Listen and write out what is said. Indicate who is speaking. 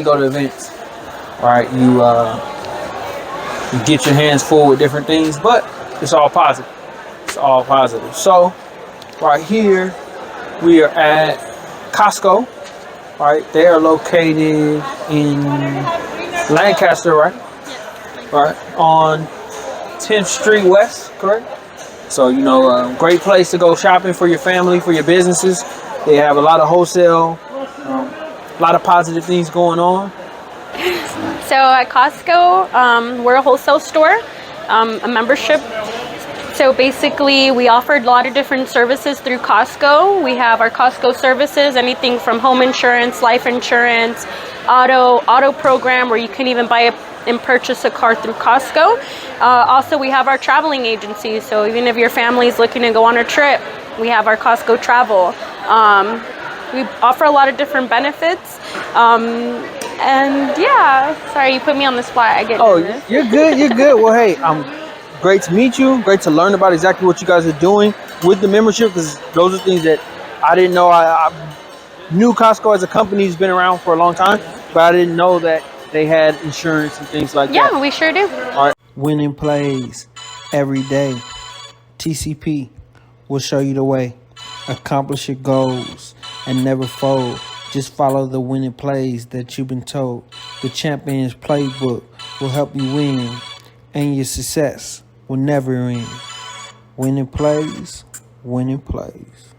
Speaker 1: go to events, right? You get your hands full with different things, but it's all positive. It's all positive. So right here we are at Costco, right? They are located in Lancaster, right? Right on 10th Street West, correct? So, great place to go shopping for your family, for your businesses. They have a lot of wholesale, a lot of positive things going on.
Speaker 2: So at Costco, we're a wholesale store, a membership. So basically, we offered a lot of different services through Costco. We have our Costco services, anything from home insurance, life insurance, auto program, where you can even buy and purchase a car through Costco. Also, we have our traveling agency. So even if your family is looking to go on a trip, we have our Costco travel. We offer a lot of different benefits. And yeah, sorry, you put me on the spot. I get nervous.
Speaker 1: You're good. You're good. Well, hey, great to meet you. Great to learn about exactly what you guys are doing with the membership, because those are things that I didn't know. I knew Costco as a company has been around for a long time, but I didn't know that they had insurance and things like that.
Speaker 2: Yeah, we sure do.
Speaker 1: All right. Winning plays every day. TCP will show you the way. Accomplish your goals and never fold. Just follow the winning plays that you've been told. The Champions Playbook will help you win, and your success will never end. Winning plays, winning plays.